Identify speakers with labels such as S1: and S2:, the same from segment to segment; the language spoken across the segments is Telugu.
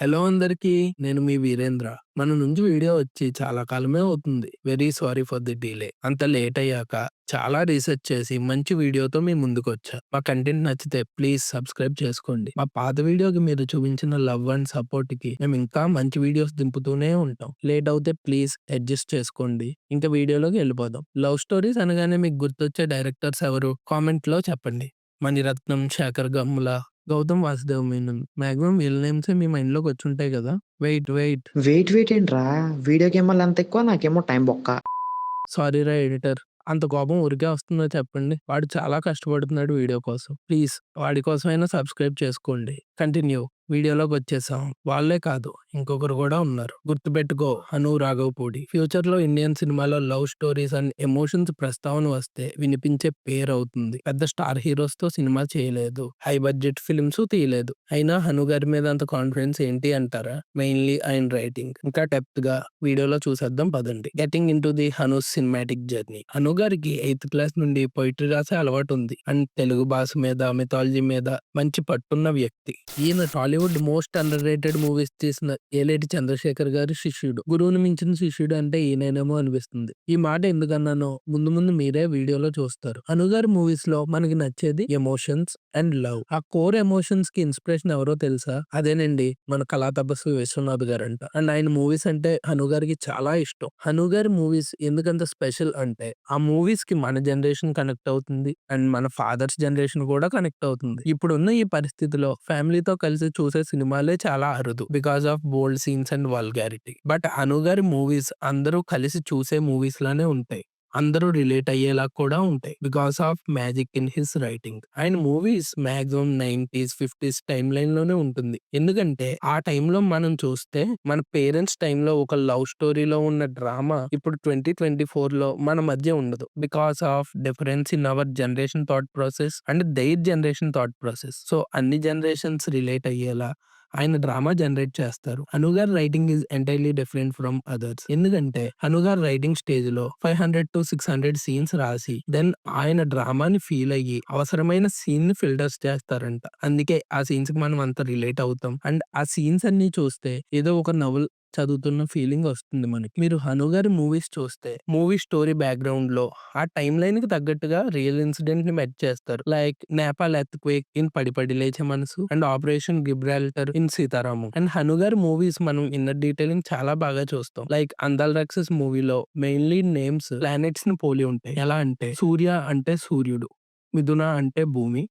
S1: హలో అందరికీ. నేను మీ వీరేంద్ర. మన నుంచి వీడియో వచ్చి చాలా కాలమే అవుతుంది. Very sorry for the delay. అంత లేట్ అయ్యాక చాలా రీసెర్చ్ చేసి మంచి వీడియోతో మీ ముందుకొచ్చా. మా కంటెంట్ నచ్చితే ప్లీజ్ సబ్స్క్రైబ్ చేసుకోండి. మా పాత వీడియోకి మీరు చూపించిన లవ్ అండ్ సపోర్ట్‌కి మేము ఇంకా మంచి వీడియోస్ దింపుతూనే ఉంటాం. లేట్ అవుతే ప్లీజ్ అడ్జస్ట్ చేసుకోండి. ఇంకా వీడియోలోకి వెళ్ళిపోదాం. లవ్ స్టోరీస్ అనగానే మీకు గుర్తొచ్చే డైరెక్టర్స్ ఎవరు? కామెంట్‌లో చెప్పండి. మణిరత్నం, శేఖర్ గమ్ముల, గౌతమ్ వాసుదేవ్ మీనన్. మాక్సిమం వీళ్ళ నేమ్సే మీ మైండ్‌లోకి వచ్చుంటాయి గదా! వెయిట్.
S2: వెయిట్ ఏంట్రా? వీడియోకేమో లెంత్ ఎక్కువ. నాకేమో టైం బొక్క.
S1: సారీరా ఎడిటర్. అంత కోపం ఊరికే వస్తుందో చెప్పండి. వాడు చాలా కష్టపడుతున్నాడు వీడియో కోసం. ప్లీజ్ వాడి కోసమైనా సబ్స్క్రైబ్ చేసుకోండి. కంటిన్యూ. వీడియోలోకొచ్చేసాం. వాళ్ళే కాదు ఇంకొకరు కూడా ఉన్నారు. గుర్తుపెట్టుకో అను రాఘవపూడి. ఫ్యూచర్‌లో ఇండియన్ సినిమాలో లవ్ స్టోరీస్ అండ్ ఎమోషన్స్ ప్రస్తావన వస్తే వినిపించే పేరవుతుంది. పెద్ద స్టార్ హీరోస్‌తో సినిమా చేయలేదు. హై బడ్జెట్ ఫిల్మ్స్ తీయలేదు. అయినా హను గారి మీద అంత కాన్ఫిడెన్స్ ఏంటి అంటారా? మెయిన్‌లీ ఆయన రైటింగ్. ఇంకా డెప్త్‌గా వీడియోలో చూసేద్దాం పదండి. Getting into the Hanu's cinematic journey. Hanu గారికి 8థ్ క్లాస్ నుండి పోయెట్రీ రాసే అలవాటు ఉంది. అండ్ తెలుగు భాష మీద, మిథాలజీ మీద మంచి పట్టున్న వ్యక్తి. ఈయన Tollywood most under rated movies తీసిన ఏలేటి చంద్రశేఖర్ గారి శిష్యుడు. గురువుని మించిన శిష్యుడు అంటే ఈయనేనేమో అనిపిస్తుంది. ఈ మాట ఎందుకన్నానో ముందు ముందు మీరే వీడియోలో చూస్తారు. అను గారి మూవీస్ లో మనకి నచ్చేది ఎమోషన్స్ అండ్ లవ్. ఆ కోర్ ఎమోషన్స్ కి ఇన్స్పిరేషన్ ఎవరో తెలుసా? అదేనండి మన కళా తపస్వి విశ్వనాథ్ గారంట. అండ్ ఆయన మూవీస్ అంటే హను గారికి చాలా ఇష్టం. హను గారి మూవీస్ ఎందుకంత స్పెషల్ అంటే ఆ మూవీస్ కి మన జనరేషన్ కనెక్ట్ అవుతుంది అండ్ మన ఫాదర్స్ జనరేషన్ కూడా కనెక్ట్ అవుతుంది. ఇప్పుడున్న ఈ పరిస్థితిలో ఫ్యామిలీతో కలిసి చూసే సినిమాలే చాలా అరుదు because of bold scenes and vulgarity. But Hanu గారి మూవీస్ అందరూ కలిసి చూసే మూవీస్ లానే ఉంటాయి. అందరూ రిలేట్ అయ్యేలా కూడా ఉంటాయి because of magic in his writing. ఆయన movies maximum 90s 50s time line లోనే ఉంటుంది. ఎందుకంటే ఆ టైంలో మనం చూస్తే మన పేరెంట్స్ టైంలో ఒక లవ్ స్టోరీలో ఉన్న డ్రామా ఇప్పుడు 2024లో మన మధ్య ఉండదు. Because of difference in our generation thought process and their generation thought process. So అన్ని జనరేషన్స్ రిలేట్ అయ్యేలా ఆయన డ్రామా జనరేట్ చేస్తారు. అనుగార్ writing is entirely different from others. ఎందుకంటే అనుగార్ రైటింగ్ స్టేజ్ లో 500 to 600 సీన్స్ రాసి దెన్ ఆయన డ్రామాని ఫీల్ అయ్యి అవసరమైన సీన్ ని ఫిల్టర్స్ చేస్తారంట. అందుకే ఆ సీన్స్ కి మనం అంత రిలేట్ అవుతాం. అండ్ ఆ సీన్స్ అన్ని చూస్తే ఏదో ఒక నవల్ చదువుతున్న ఫీలింగ్ వస్తుంది మనకి. మీరు హను గారి మూవీస్ చూస్తే మూవీ స్టోరీ బ్యాక్గ్రౌండ్ లో ఆ టైమ్ లైన్ కి తగ్గట్టుగా రియల్ ఇన్సిడెంట్ ని మెచ్ చేస్తారు. Like Nepal earthquake in Padi Padi Leche Manasu and operation Gibraltar in Sitaramam. And Hanu గారి మూవీస్ మనం ఇన్నర్ డీటెయిలింగ్ చాలా బాగా చూస్తాం. లైక్ అందాల్ రాక్షస్ మూవీలో మెయిన్లీ నేమ్స్ ప్లానెట్స్ ని పోలి ఉంటాయి. ఎలా అంటే సూర్య అంటే సూర్యుడు, మిథున అంటే భూమి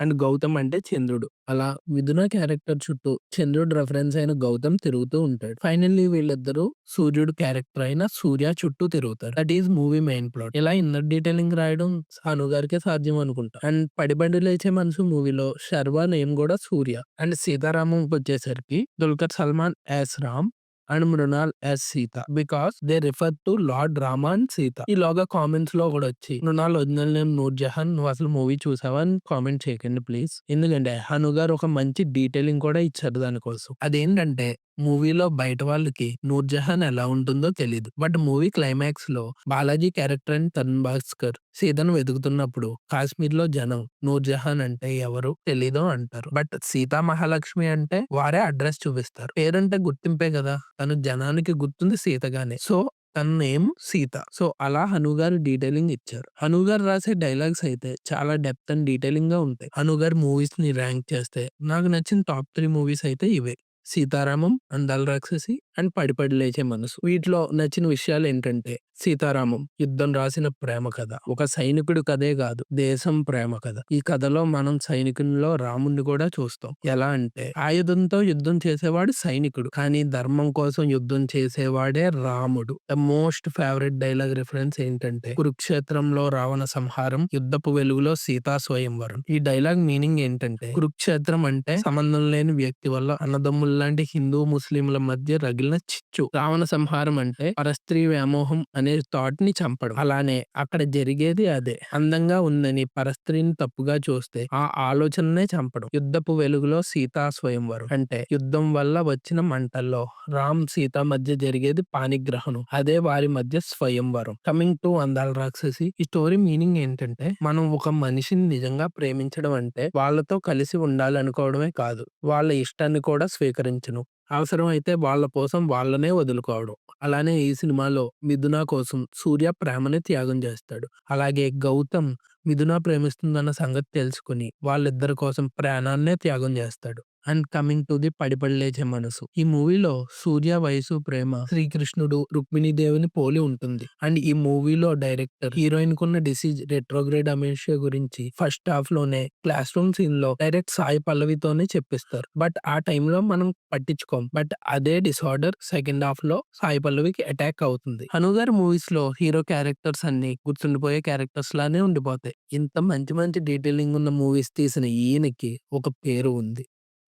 S1: అండ్ గౌతమ్ అంటే చంద్రుడు. అలా మిథున క్యారెక్టర్ చుట్టూ చంద్రుడు రెఫరెన్స్ అయిన గౌతమ్ తిరుగుతూ ఉంటాడు. ఫైనల్లీ వీళ్ళిద్దరూ సూర్యుడు క్యారెక్టర్ అయిన సూర్య చుట్టూ తిరుగుతారు. That is movie main plot. ఇలా ఇన్నర్ డీటెయిలింగ్ రాయడం అను గారికే సాధ్యం అనుకుంటా. అండ్ పడిబండి లేచే మనసు మూవీలో శర్వా నేమ్ కూడా సూర్య. అండ్ సీతారామంకి వచ్చేసరికి Dulquer Salmaan as Ram and Mrunal as Sita because they refer to lord Rama and Sita. ఈలోగా కామెంట్స్ లో కూడా వచ్చి మృణాల్ ఒరిజినల్ నేమ్ నూర్ జహాన్, నువ్వు అసలు మూవీ చూసావా అని కామెంట్ చేయకండి ప్లీజ్. ఎందుకంటే హను గారు ఒక మంచి డీటెయిలింగ్ కూడా ఇచ్చారు దానికోసం. అదేంటంటే మూవీలో బయట వాళ్ళకి నూర్ జహాన్ ఎలా ఉంటుందో తెలీదు. బట్ మూవీ క్లైమాక్స్ లో బాలాజీ క్యారెక్టర్ అండ్ తరుణ్ భాస్కర్ సీతను వెతుకుతున్నప్పుడు కాశ్మీర్ లో జనం నూర్ జహాన్ అంటే ఎవరు తెలీదు అంటారు. బట్ సీతా మహాలక్ష్మి అంటే వారే అడ్రస్ చూపిస్తారు. పేరంటే గుర్తింపే కదా. తను జనానికి గుర్తుంది సీతగానే. సో తన నేమ్ సీత. సో అలా హను గారు డీటెయిలింగ్ ఇచ్చారు. హను గారు రాసే డైలాగ్స్ అయితే చాలా డెప్త్ అండ్ డీటెయిలింగ్ గా ఉంటాయి. హను గారి మూవీస్ ని ర్యాంక్ చేస్తే నాకు నచ్చిన టాప్ 3 మూవీస్ అయితే ఇవే. సీతారామం, అందాల రాక్షసి అండ్ పడి పడి లేచే మనసు. వీటిలో నచ్చిన విషయాలు ఏంటంటే సీతారామం యుద్ధం రాసిన ప్రేమ కథ. ఒక సైనికుడి కథే కాదు, దేశం ప్రేమ కథ. ఈ కథలో మనం సైనికునిలో రాముణ్ణి కూడా చూస్తాం. ఎలా అంటే ఆయుధంతో యుద్ధం చేసేవాడు సైనికుడు, కానీ ధర్మం కోసం యుద్ధం చేసేవాడే రాముడు. The most favourite dialogue reference ఏంటంటే కురుక్షేత్రంలో రావణ సంహారం, యుద్ధపు వెలుగులో సీతా స్వయంవరం. ఈ డైలాగ్ మీనింగ్ ఏంటంటే కురుక్షేత్రం అంటే సంబంధం లేని వ్యక్తి వల్ల అన్నదమ్ముల్లాంటి హిందూ ముస్లింల మధ్య రగిలిన చిచ్చు. రావణ సంహారం అంటే పరస్త్రీ వ్యామోహం అనే థాట్ ని చంపడం. అలానే అక్కడ జరిగేది అదే. అందంగా ఉందని పరస్త్రీని తప్పుగా చూస్తే ఆ ఆలోచననే చంపడం. యుద్ధపు వెలుగులో సీతా స్వయంవరం అంటే యుద్ధం వల్ల వచ్చిన మంటల్లో రామ్ సీత మధ్య జరిగేది పాణిగ్రహణం. అదే వారి మధ్య స్వయంవరం. కమింగ్ టు అందాల రాక్షసి, ఈ స్టోరీ మీనింగ్ ఏంటంటే మనం ఒక మనిషిని నిజంగా ప్రేమించడం అంటే వాళ్ళతో కలిసి ఉండాలనుకోవడమే కాదు, వాళ్ళ ఇష్టాన్ని కూడా నివారించను. అవసరమైతే వాళ్ళ కోసం వాళ్ళనే వదులుకోవడం. అలానే ఈ సినిమాలో మిథున కోసం సూర్య ప్రేమని త్యాగం చేస్తాడు. అలాగే గౌతమ్ మిథున ప్రేమిస్తుందన్న సంగతి తెలుసుకొని వాళ్ళిద్దరి కోసం ప్రాణాన్నే త్యాగం చేస్తాడు. అండ్ కమింగ్ టు ది పడిపడి లేచే మనసు. ఈ మూవీలో సూర్య వయసు, ప్రేమ శ్రీకృష్ణుడు, రుక్మిణీదేవిని పోలి ఉంటుంది. అండ్ ఈ మూవీలో డైరెక్టర్ హీరోయిన్ కున్న డిసీజ్ రెట్రోగ్రేడ్ అమేషియా గురించి ఫస్ట్ హాఫ్ లోనే క్లాస్ రూమ్ సీన్ లో డైరెక్ట్ సాయి పల్లవితోనే చెప్పిస్తారు. బట్ ఆ టైంలో మనం పట్టించుకోం. బట్ అదే డిసార్డర్ సెకండ్ హాఫ్ లో సాయి పల్లవికి అటాక్ అవుతుంది. హనుగారి మూవీస్ లో హీరో క్యారెక్టర్స్ అన్ని గుర్తుండిపోయే క్యారెక్టర్స్ లానే ఉండిపోతాయి. ఇంత మంచి మంచి డీటెయిలింగ్ ఉన్న మూవీస్ తీసిన ఈయనకి ఒక పేరు ఉంది.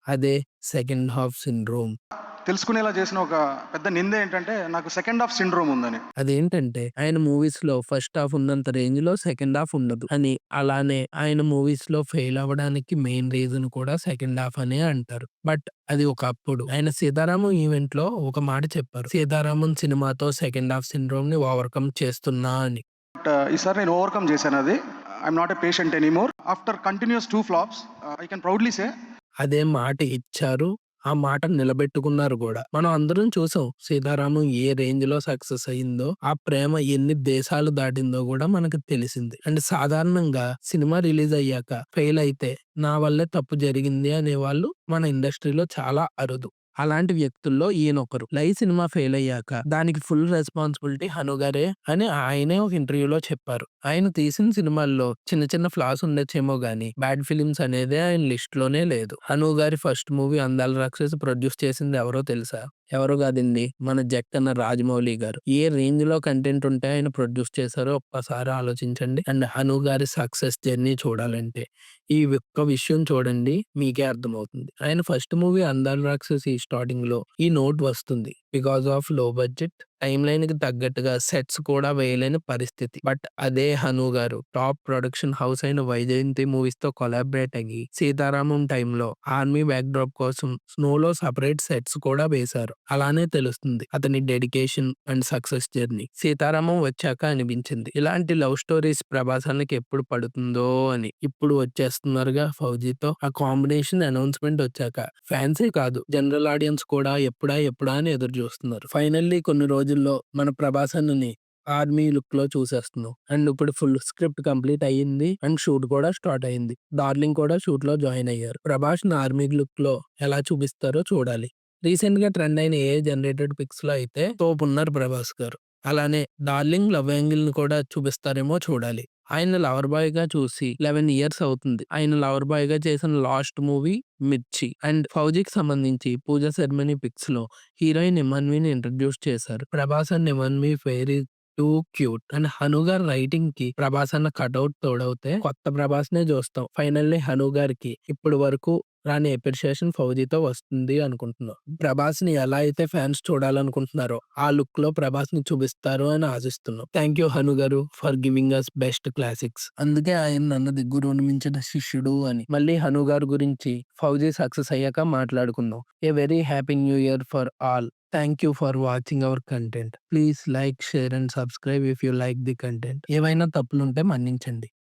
S1: అదే సెకండ్ హాఫ్ సిండ్రోమ్.
S3: తెలుసుకునేలా చేసిన ఒక పెద్ద నింద ఏంటంటే, నాకు సెకండ్ హాఫ్ సిండ్రోమ్ ఉందని.
S1: అదేంటంటే ఆయన మూవీస్ లో ఫస్ట్ హాఫ్ ఉన్నంత రేంజ్ లో సెకండ్ హాఫ్ ఉండదు అని. అలానే ఆయన మూవీస్ లో ఫెయిల్ అవ్వడానికి మెయిన్ రీజన్ కూడా సెకండ్ హాఫ్ అనే అంటారు. బట్ అది ఒకప్పుడు. ఆయన సీతారామం ఈవెంట్ లో ఒక మాట చెప్పారు. సీతారామం సినిమాతో సెకండ్ హాఫ్ సిండ్రోమ్ ని ఓవర్కమ్ చేస్తున్నా అని.
S3: బట్ ఈసారి నేను ఓవర్‌కమ్ చేశాను అది. I'm not a patient anymore. After continuous 2 flops I can proudly say
S1: అదే మాట ఇచ్చారు. ఆ మాట నిలబెట్టుకున్నారు గూడా. మనం అందరం చూసాం. 'సీతారామం' ఏ రేంజ్‌లో సక్సెస్ అయిందో, ఆ ప్రేమ ఎన్ని దేశాలు దాటిందో గూడా మనకు తెలిసింది. అండ్ సాధారణంగా సినిమా రిలీజ్ అయ్యాక ఫెయిల్ అయితే, నా వల్లే తప్పు జరిగింది అనేవాళ్ళు మన ఇండస్ట్రీలో చాలా అరుదు. అలాంటి వ్యక్తుల్లో ఈయనొకరు. 'లై' సినిమా ఫెయిల్ అయ్యాక దానికి ఫుల్ రెస్పాన్సిబిలిటీ హను గారే అని ఆయనే ఒక ఇంటర్వ్యూలో చెప్పారు. ఆయన తీసిన సినిమాల్లో చిన్న చిన్న ఫ్లాస్ ఉండొచ్చేమో గానీ, బ్యాడ్ ఫిలిమ్స్ అనేదే ఆయన లిస్ట్‌లోనే లేదు. హను గారి ఫస్ట్ మూవీ 'అందాల రాక్షసి' ప్రొడ్యూస్ చేసింది ఎవరో తెలుసా? ఎవరో గాదండి. మన జక్కన్న రాజమౌళి గారు. ఏ రేంజ్‌లో కంటెంట్ ఉంటే ఆయన ప్రొడ్యూస్ చేశారో ఒక్కసారి ఆలోచించండి. అండ్ హను గారి సక్సెస్ జర్నీ చూడాలంటే ఈ ఒక్క విషయం చూడండి, మీకే అర్థమవుతుంది. ఆయన ఫస్ట్ మూవీ 'అందాల రాక్షసి' స్టార్టింగ్‌లో ఈ నోట్ వస్తుంది. బికాస్ ఆఫ్ లో బడ్జెట్, టైమ్ లైన్‌కి తగ్గట్టుగా సెట్స్ కూడా వేయలేని పరిస్థితి. బట్ అదే హను గారు టాప్ ప్రొడక్షన్ హౌస్ అయిన వైజయంతి మూవీస్‌తో కొలాబరేట్ అయ్యి 'సీతారామం' టైంలో ఆర్మీ బ్యాక్ డ్రాప్ కోసం స్నోలో సెపరేట్ సెట్స్ కూడా వేశారు. అలానే తెలుస్తుంది అతని dedication and success journey. 'Sitaramam' వచ్చాక అనిపించింది ఇలాంటి లవ్ స్టోరీస్ ప్రభాస్ అన్నకి ఎప్పుడు పడుతుందో అని. ఇప్పుడు వచ్చేస్తున్నారుగా 'ఫౌజీ'తో. ఆ కాంబినేషన్ అనౌన్స్‌మెంట్ వచ్చాక ఫ్యాన్సే కాదు, జనరల్ ఆడియన్స్ కూడా ఎప్పుడా ఎప్పుడా అని ఎదురు చూస్తున్నారు. ఫైనల్లీ కొన్ని రోజుల్లో మన ప్రభాస్ అన్నని ఆర్మీ లుక్‌లో చూసేస్తున్నాం. అండ్ ఇప్పుడు ఫుల్ స్క్రిప్ట్ కంప్లీట్ అయ్యింది. అండ్ షూట్ కూడా స్టార్ట్ అయింది. డార్లింగ్ కూడా షూట్‌లో జాయిన్ అయ్యారు. ప్రభాస్‌ని ఆర్మీ లుక్‌లో ఎలా చూపిస్తారో చూడాలి. రీసెంట్‌గా ట్రెండ్ అయిన ఏఐ జనరేటెడ్ పిక్స్‌లో అయితే తోపున్నారు ప్రభాస్ గారు. అలానే డార్లింగ్ లవ్ యాంగిల్‌ని కూడా చూపిస్తారేమో చూడాలి. ఆయన లవర్ బాయ్‌గా చూసి 11 ఇయర్స్ అవుతుంది. ఆయన లవర్ బాయ్‌గా చేసిన లాస్ట్ మూవీ 'మిర్చి'. అండ్ 'ఫౌజీ'కి సంబంధించి పూజ సెరమనీ పిక్స్‌లో హీరోయిన్ ఇమాన్విని ఇంట్రొడ్యూస్ చేశారు. Prabhas and Imanvi very too cute. And Hanu గారి రైటింగ్‌కి ప్రభాస్ అన్న కటౌట్ తోడవుతే కొత్త ప్రభాస్‌నే చూస్తాం. ఫైనల్లీ హను గారికి ఇప్పటి వరకు రాని అప్రిషియేషన్ 'ఫౌజీ'తో వస్తుంది అనుకుంటున్నాం. ప్రభాస్‌ని ఎలా అయితే ఫ్యాన్స్ చూడాలనుకుంటున్నారో ఆ లుక్‌లో ప్రభాస్‌ని చూపిస్తారు అని ఆశిస్తున్నాం. థాంక్ యూ హను గారు for giving us best classics. అందుకే ఆయన్నన్నది గురువుని మించిన శిష్యుడు అని. మళ్ళీ హను గారి గురించి 'ఫౌజీ' సక్సెస్ అయ్యాక మాట్లాడుకుందాం. A very happy new year for all. Thank you for watching our content. Please like, share and subscribe if you like the content. ఏవైనా తప్పులుంటే మన్నించండి.